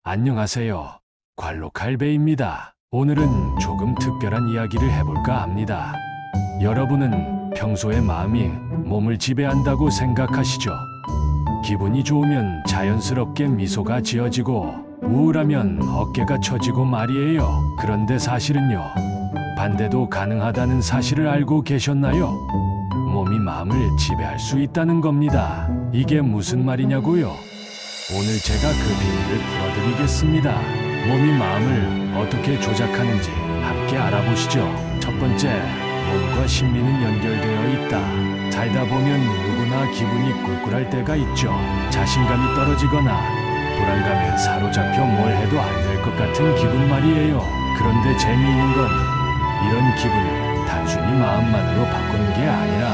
안녕하세요. 관록할배입니다. 오늘은 조금 특별한 이야기를 해볼까 합니다. 여러분은 평소에 마음이 몸을 지배한다고 생각하시죠? 기분이 좋으면 자연스럽게 미소가 지어지고 우울하면 어깨가 처지고 말이에요. 그런데 사실은요, 반대도 가능하다는 사실을 알고 계셨나요? 몸이 마음을 지배할 수 있다는 겁니다. 이게 무슨 말이냐고요? 오늘 제가 그 비밀을 풀어드리겠습니다. 몸이 마음을 어떻게 조작하는지 함께 알아보시죠. 첫 번째, 몸과 심리는 연결되어 있다. 살다 보면 누구나 기분이 꿀꿀할 때가 있죠. 자신감이 떨어지거나 불안감에 사로잡혀 뭘 해도 안 될 것 같은 기분 말이에요. 그런데 재미있는 건 이런 기분을 단순히 마음만으로 바꾸는 게 아니라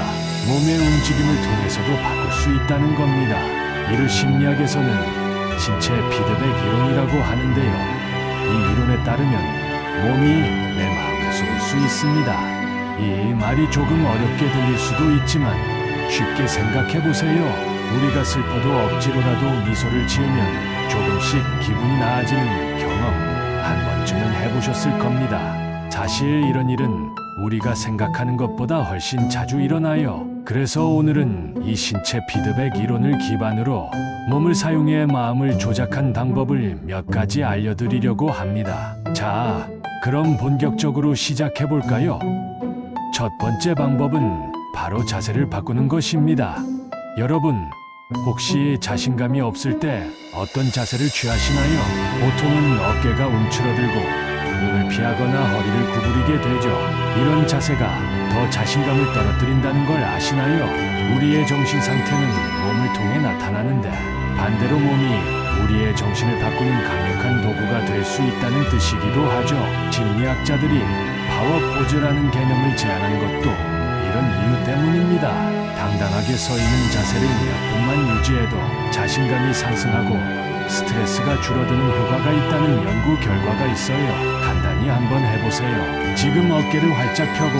몸의 움직임을 통해서도 바꿀 수 있다는 겁니다. 이를 심리학에서는 신체 피드백 이론이라고 하는데요. 이 이론에 따르면 몸이 내 마음을 쏠 수 있습니다. 이 말이 조금 어렵게 들릴 수도 있지만 쉽게 생각해 보세요. 우리가 슬퍼도 억지로라도 미소를 지으면 조금씩 기분이 나아지는 경험 한 번쯤은 해보셨을 겁니다. 사실 이런 일은 우리가 생각하는 것보다 훨씬 자주 일어나요. 그래서 오늘은 이 신체 피드백 이론을 기반으로 몸을 사용해 마음을 조작한 방법을 몇 가지 알려드리려고 합니다. 자, 그럼 본격적으로 시작해 볼까요? 첫 번째 방법은 바로 자세를 바꾸는 것입니다. 여러분, 혹시 자신감이 없을 때 어떤 자세를 취하시나요? 보통은 어깨가 움츠러들고 눈을 피하거나 허리를 구부리게 되죠. 이런 자세가 더 자신감을 떨어뜨린다는 걸 아시나요? 우리의 정신 상태는 몸을 통해 나타나는데 반대로 몸이 우리의 정신을 바꾸는 강력한 도구가 될 수 있다는 뜻이기도 하죠. 심리학자들이 파워 포즈라는 개념을 제안한 것도 이런 이유 때문입니다. 당당하게 서 있는 자세를 몇 분만 유지해도 자신감이 상승하고 스트레스가 줄어드는 효과가 있다는 연구 결과가 있어요. 간단히 한번 해보세요. 지금 어깨를 활짝 펴고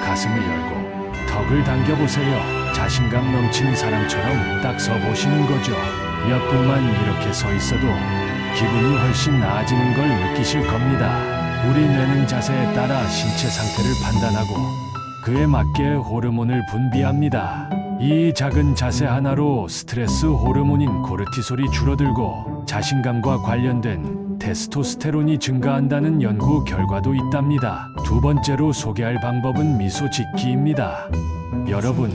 가슴을 열고 턱을 당겨보세요. 자신감 넘치는 사람처럼 딱 서 보시는 거죠. 몇 분만 이렇게 서 있어도 기분이 훨씬 나아지는 걸 느끼실 겁니다. 우리 뇌는 자세에 따라 신체 상태를 판단하고 그에 맞게 호르몬을 분비합니다. 이 작은 자세 하나로 스트레스 호르몬인 코르티솔이 줄어들고 자신감과 관련된 테스토스테론이 증가한다는 연구 결과도 있답니다. 두 번째로 소개할 방법은 미소 짓기입니다. 여러분,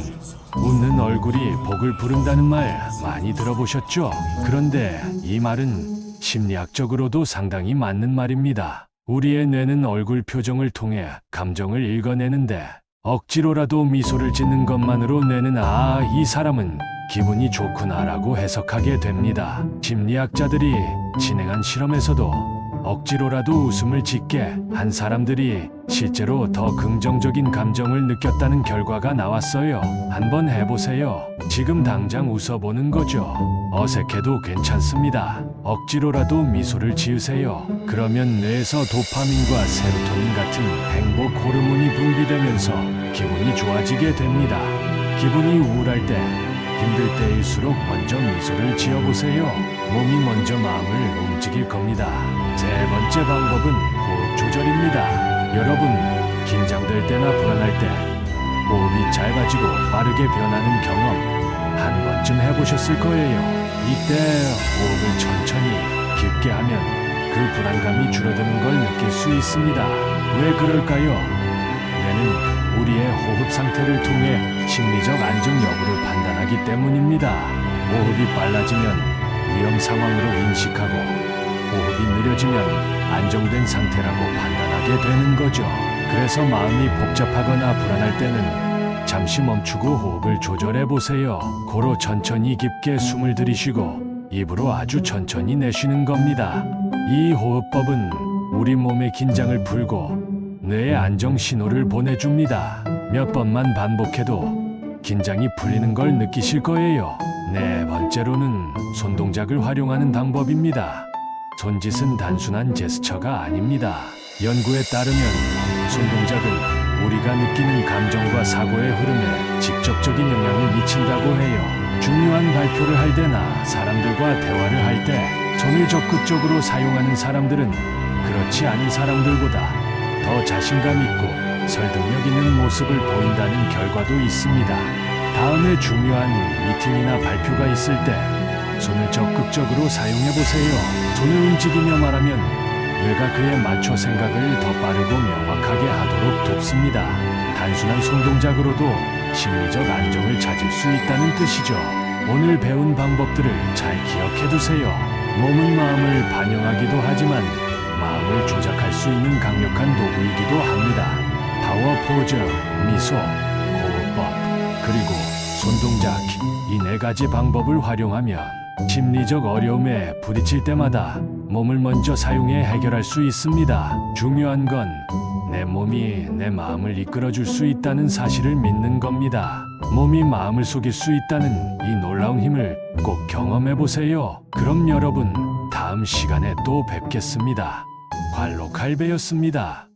웃는 얼굴이 복을 부른다는 말 많이 들어보셨죠? 그런데 이 말은 심리학적으로도 상당히 맞는 말입니다. 우리의 뇌는 얼굴 표정을 통해 감정을 읽어내는데 억지로라도 미소를 짓는 것만으로 뇌는 이 사람은 기분이 좋구나라고 해석하게 됩니다. 심리학자들이 진행한 실험에서도 억지로라도 웃음을 짓게 한 사람들이 실제로 더 긍정적인 감정을 느꼈다는 결과가 나왔어요. 한번 해보세요. 지금 당장 웃어보는 거죠. 어색해도 괜찮습니다. 억지로라도 미소를 지으세요. 그러면 뇌에서 도파민과 세로토닌 같은 행복 호르몬이 분비되면서 기분이 좋아지게 됩니다. 기분이 우울할 때, 힘들 때일수록 먼저 미소를 지어보세요. 몸이 먼저 마음을 움직일 겁니다. 세 번째 방법은 호흡 조절입니다. 여러분, 긴장될 때나 불안할 때 호흡이 짧아지고 빠르게 변하는 경험 한 번쯤 해보셨을 거예요. 이때 호흡을 천천히 깊게 하면 그 불안감이 줄어드는 걸 느낄 수 있습니다. 왜 그럴까요? 뇌는 우리의 호흡 상태를 통해 심리적 안정 여부를 판단하기 때문입니다. 호흡이 빨라지면 위험 상황으로 인식하고 호흡이 느려지면 안정된 상태라고 판단하게 되는 거죠. 그래서 마음이 복잡하거나 불안할 때는 잠시 멈추고 호흡을 조절해 보세요. 코로 천천히 깊게 숨을 들이쉬고 입으로 아주 천천히 내쉬는 겁니다. 이 호흡법은 우리 몸의 긴장을 풀고 뇌에 안정 신호를 보내줍니다. 몇 번만 반복해도 긴장이 풀리는 걸 느끼실 거예요. 네 번째로는 손동작을 활용하는 방법입니다. 손짓은 단순한 제스처가 아닙니다. 연구에 따르면 손동작은 우리가 느끼는 감정과 사고의 흐름에 직접적인 영향을 미친다고 해요. 중요한 발표를 할 때나 사람들과 대화를 할 때 손을 적극적으로 사용하는 사람들은 그렇지 않은 사람들보다 더 자신감 있고 설득력 있는 모습을 보인다는 결과도 있습니다. 다음에 중요한 미팅이나 발표가 있을 때 손을 적극적으로 사용해 보세요. 손을 움직이며 말하면 뇌가 그에 맞춰 생각을 더 빠르고 명확하게 하도록 돕습니다. 단순한 손동작으로도 심리적 안정을 찾을 수 있다는 뜻이죠. 오늘 배운 방법들을 잘 기억해 두세요. 몸은 마음을 반영하기도 하지만 마음을 조작할 수 있는 강력한 도구이기도 합니다. 파워 포즈, 미소, 호흡법, 그리고 손동작, 이 네 가지 방법을 활용하면 심리적 어려움에 부딪힐 때마다 몸을 먼저 사용해 해결할 수 있습니다. 중요한 건 내 몸이 내 마음을 이끌어줄 수 있다는 사실을 믿는 겁니다. 몸이 마음을 속일 수 있다는 이 놀라운 힘을 꼭 경험해 보세요. 그럼 여러분, 다음 시간에 또 뵙겠습니다. 관로칼베였습니다.